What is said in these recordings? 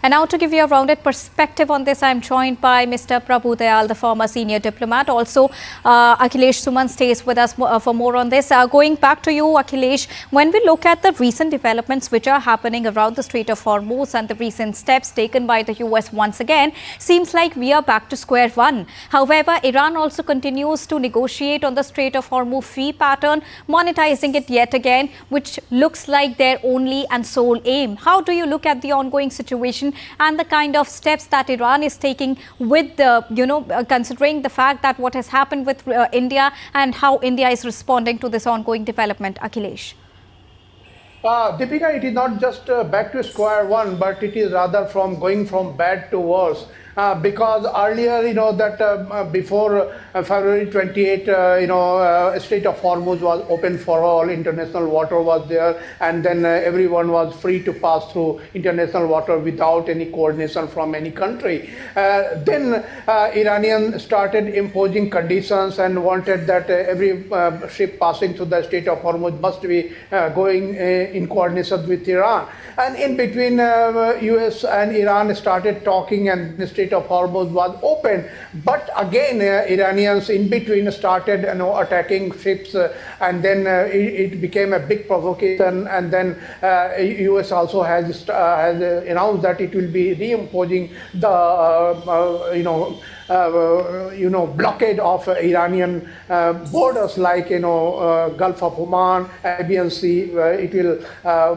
And now to give you a rounded perspective on this, I'm joined by Mr. Prabhu Dayal, the former senior diplomat. Also, Akhilesh Suman stays with us for more on this. Going back to you, Akhilesh, when we look at the recent developments which are happening around the Strait of Hormuz and the recent steps taken by the US once again, seems like we are back to square one. However, Iran also continues to negotiate on the Strait of Hormuz fee pattern, monetizing it yet again, which looks like their only and sole aim. How do you look at the ongoing situation and the kind of steps that Iran is taking with the, considering the fact that what has happened with India and how India is responding to this ongoing development? Akhilesh. Deepika, it is not just back to square one, but it is rather going from bad to worse. Because earlier, before February 28, Strait of Hormuz was open for all, international water was there, and then everyone was free to pass through international water without any coordination from any country. Then Iranian started imposing conditions and wanted that every ship passing through the Strait of Hormuz must be going in coordination with Iran. And in between, US and Iran started talking, and the Strait of Hormuz was open. But again, Iranians in between started attacking ships, and then it became a big provocation. And then US also has announced that it will be reimposing the blockade of Iranian borders, like Gulf of Oman, Arabian Sea. It will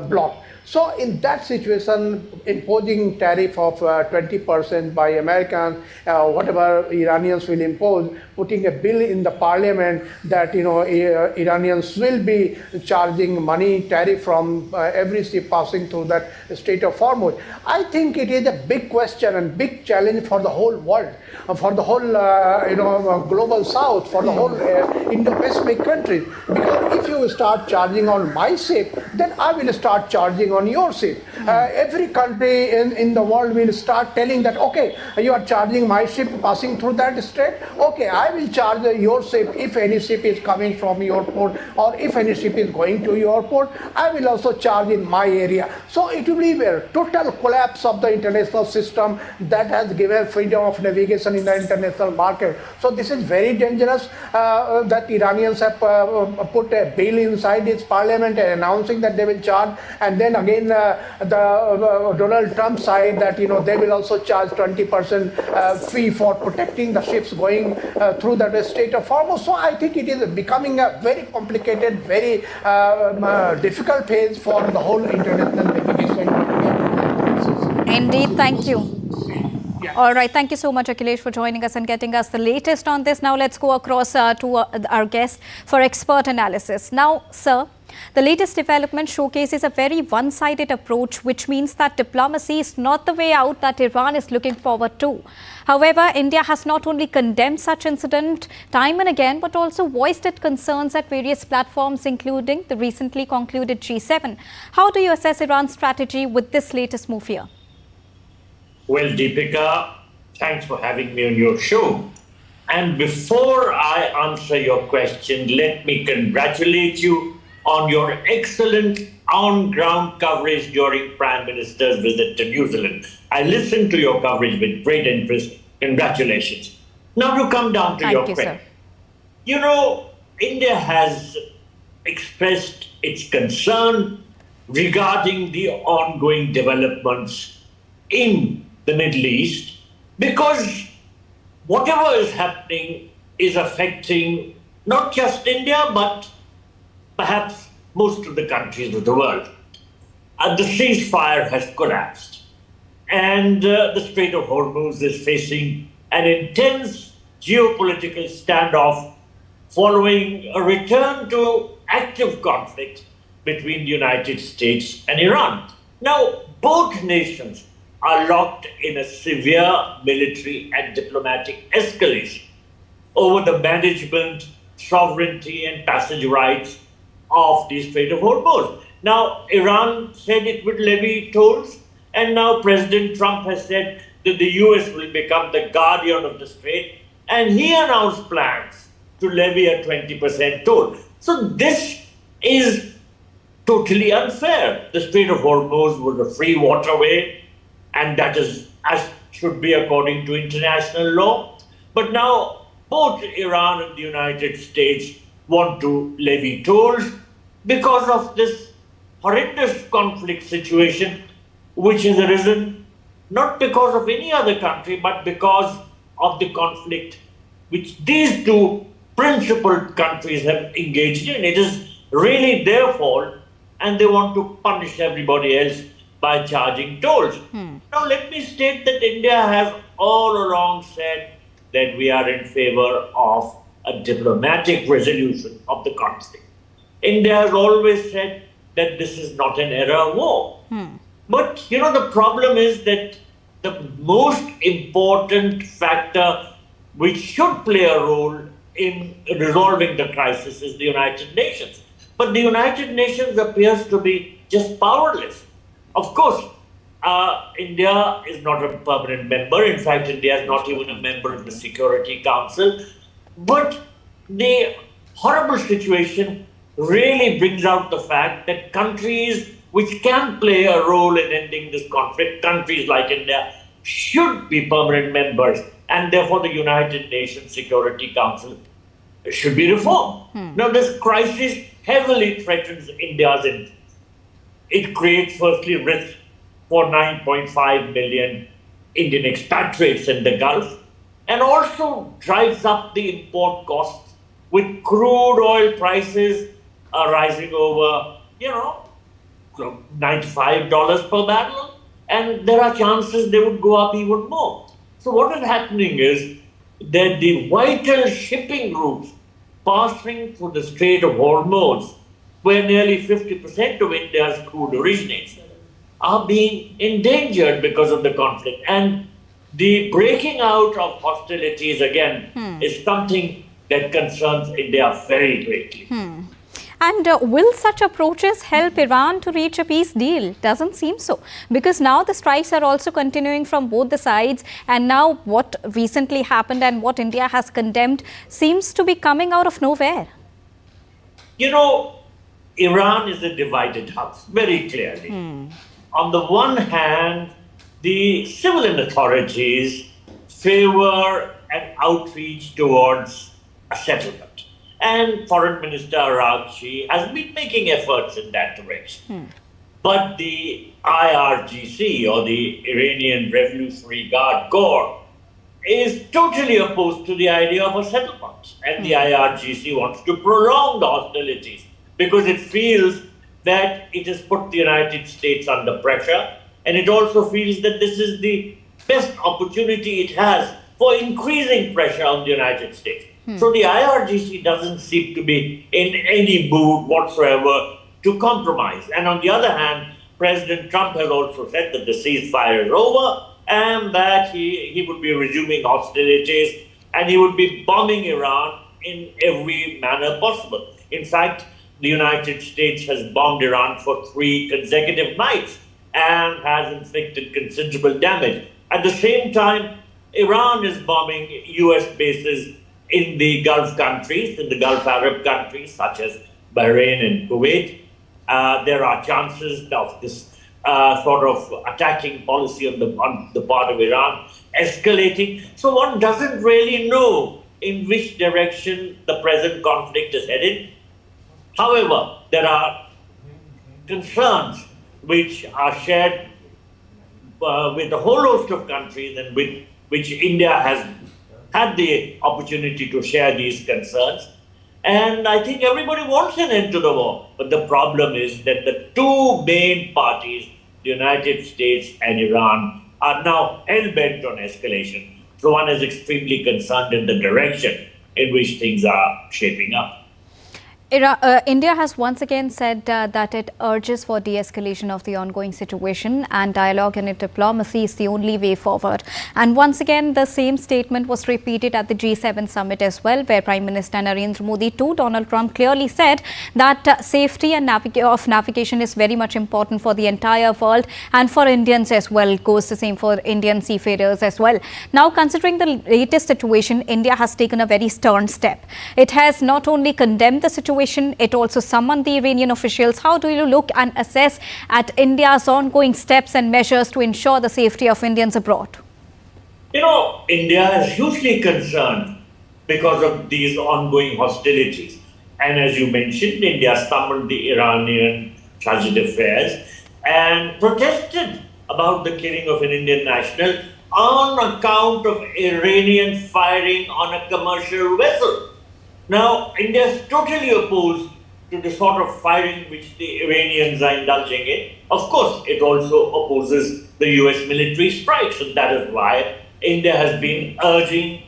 block. So in that situation, imposing tariff of 20% by Americans, whatever Iranians will impose, putting a bill in the parliament that Iranians will be charging money tariff from every ship passing through that Strait of Hormuz. I think it is a big question and big challenge for the whole world, for the whole global South, for the whole Indo-Pacific countries. Because if you start charging on my ship, then I will start charging on your ship. Every country in the world will start telling that, okay, you are charging my ship passing through that strait. Okay, I will charge your ship if any ship is coming from your port, or if any ship is going to your port, I will also charge in my area. So it will be a total collapse of the international system that has given freedom of navigation in the international market. So this is very dangerous that Iranians have put a bill inside its parliament announcing that they will charge, and then again the Donald Trump side that they will also charge 20% fee for protecting the ships going through the Strait of Hormuz. So I think it is becoming a very complicated, very difficult phase for the whole international navigation. Indeed, thank you. Yeah. All right. Thank you so much, Akhilesh, for joining us and getting us the latest on this. Now let's go across to our guest for expert analysis. Now, sir, the latest development showcases a very one-sided approach, which means that diplomacy is not the way out that Iran is looking forward to. However, India has not only condemned such incident time and again, but also voiced its concerns at various platforms, including the recently concluded G7. How do you assess Iran's strategy with this latest move here? Well, Deepika, thanks for having me on your show. And before I answer your question, let me congratulate you on your excellent on-ground coverage during Prime Minister's visit to New Zealand. I listened to your coverage with great interest. Congratulations. Now to come down to your question. Sir. India has expressed its concern regarding the ongoing developments in the Middle East, because whatever is happening is affecting not just India, but perhaps most of the countries of the world. The ceasefire has collapsed, and the Strait of Hormuz is facing an intense geopolitical standoff following a return to active conflict between the United States and Iran. Now, both nations are locked in a severe military and diplomatic escalation over the management, sovereignty, and passage rights of the Strait of Hormuz. Now, Iran said it would levy tolls, and now President Trump has said that the US will become the guardian of the strait, and he announced plans to levy a 20% toll. So this is totally unfair. The Strait of Hormuz was a free waterway and that is as should be according to international law. But now both Iran and the United States want to levy tolls because of this horrendous conflict situation which has arisen not because of any other country, but because of the conflict which these two principal countries have engaged in. It is really their fault, and they want to punish everybody else by charging tolls. Now, let me state that India has all along said that we are in favor of a diplomatic resolution of the conflict. India has always said that this is not an era of war. But, the problem is that the most important factor which should play a role in resolving the crisis is the United Nations. But the United Nations appears to be just powerless. Of course, India is not a permanent member. In fact, India is not even a member of the Security Council. But the horrible situation really brings out the fact that countries which can play a role in ending this conflict, countries like India, should be permanent members, and therefore the United Nations Security Council should be reformed. Now, this crisis heavily threatens India's interests. It creates, firstly, risk for 9.5 million Indian expatriates in the Gulf, and also drives up the import costs with crude oil prices rising over, $95 per barrel, and there are chances they would go up even more. So what is happening is that the vital shipping routes passing through the Strait of Hormuz, where nearly 50% of India's crude originates, are being endangered because of the conflict. And the breaking out of hostilities, again, is something that concerns India very greatly. And will such approaches help Iran to reach a peace deal? Doesn't seem so, because now the strikes are also continuing from both the sides, and now what recently happened and what India has condemned seems to be coming out of nowhere. Iran is a divided house, very clearly. On the one hand, the civilian authorities favor an outreach towards a settlement. And Foreign Minister Araqchi has been making efforts in that direction. But the IRGC, or the Iranian Revolutionary Guard Corps, is totally opposed to the idea of a settlement. And the IRGC wants to prolong the hostilities because it feels that it has put the United States under pressure, and it also feels that this is the best opportunity it has for increasing pressure on the United States. So the IRGC doesn't seem to be in any mood whatsoever to compromise. And on the other hand, President Trump has also said that the ceasefire is over and that he would be resuming hostilities and he would be bombing Iran in every manner possible. In fact, the United States has bombed Iran for 3 consecutive nights and has inflicted considerable damage. At the same time, Iran is bombing US bases in the Gulf countries, in the Gulf Arab countries, such as Bahrain and Kuwait. There are chances of this sort of attacking policy on the part of Iran escalating. So one doesn't really know in which direction the present conflict is headed. However, there are concerns which are shared with a whole host of countries and with which India has had the opportunity to share these concerns. And I think everybody wants an end to the war. But the problem is that the 2 main parties, the United States and Iran, are now hell-bent on escalation. So one is extremely concerned in the direction in which things are shaping up. India has once again said that it urges for de-escalation of the ongoing situation and dialogue and diplomacy is the only way forward. And once again, the same statement was repeated at the G7 summit as well, where Prime Minister Narendra Modi to Donald Trump clearly said that safety and navigation is very much important for the entire world and for Indians as well. It goes the same for Indian seafarers as well. Now, considering the latest situation, India has taken a very stern step. It has not only condemned the situation situation. It also summoned the Iranian officials. How do you look and assess at India's ongoing steps and measures to ensure the safety of Indians abroad? You know, India is hugely concerned because of these ongoing hostilities. And as you mentioned, India summoned the Iranian chargé d'affaires and protested about the killing of an Indian national on account of Iranian firing on a commercial vessel. Now, India is totally opposed to the sort of firing which the Iranians are indulging in. Of course, it also opposes the US military strikes, and that is why India has been urging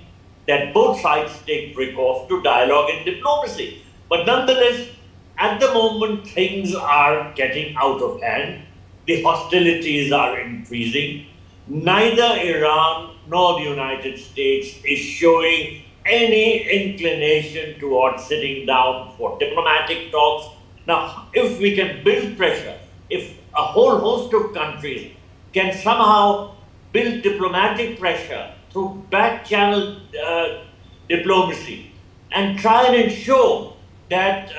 that both sides take recourse to dialogue and diplomacy. But nonetheless, at the moment, things are getting out of hand. The hostilities are increasing. Neither Iran nor the United States is showing any inclination towards sitting down for diplomatic talks. Now, if we can build pressure, if a whole host of countries can somehow build diplomatic pressure through back-channel diplomacy and try and ensure that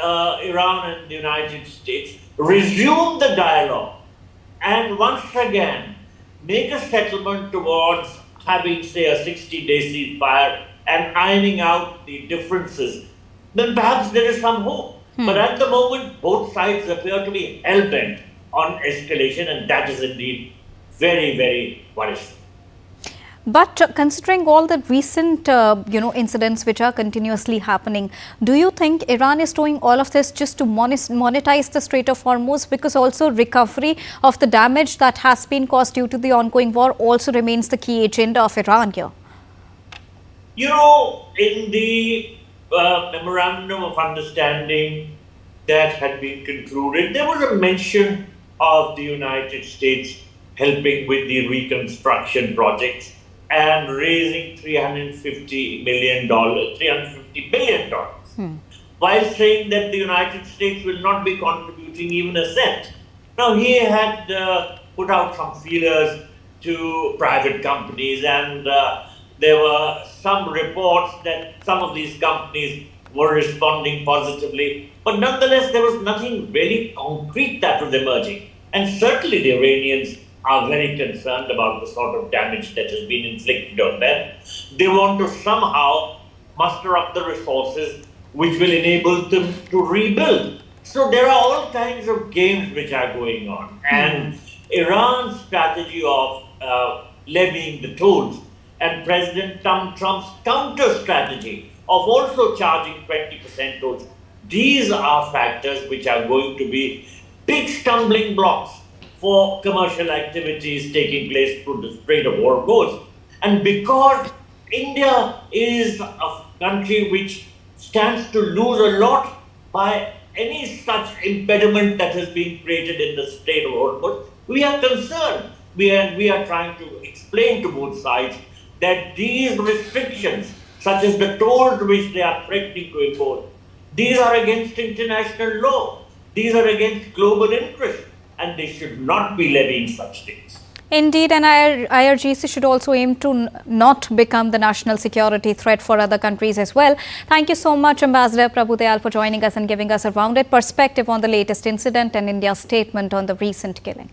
Iran and the United States resume the dialogue and once again make a settlement towards having, say, a 60-day ceasefire and ironing out the differences, then perhaps there is some hope. But at the moment, both sides appear to be hell-bent on escalation, and that is indeed very, very worrisome. But considering all the recent, incidents which are continuously happening, do you think Iran is doing all of this just to monetize the Strait of Hormuz? Because also recovery of the damage that has been caused due to the ongoing war also remains the key agenda of Iran here. You know, in the memorandum of understanding that had been concluded, there was a mention of the United States helping with the reconstruction projects and raising $350 billion, while saying that the United States will not be contributing even a cent. Now, he had put out some feelers to private companies, and there were some reports that some of these companies were responding positively. But nonetheless, there was nothing very concrete that was emerging. And certainly the Iranians are very concerned about the sort of damage that has been inflicted on them. They want to somehow muster up the resources which will enable them to rebuild. So there are all kinds of games which are going on. And Iran's strategy of levying the tolls and President Trump's counter strategy of also charging 20% tolls, these are factors which are going to be big stumbling blocks for commercial activities taking place through the Strait of Hormuz. And because India is a country which stands to lose a lot by any such impediment that has been created in the Strait of Hormuz, we are concerned. We are trying to explain to both sides that these restrictions, such as the tolls which they are threatening to impose, these are against international law. These are against global interests, and they should not be levying such things. Indeed, and IRGC should also aim to not become the national security threat for other countries as well. Thank you so much, Ambassador Prabhu Dayal, for joining us and giving us a rounded perspective on the latest incident and India's statement on the recent killing.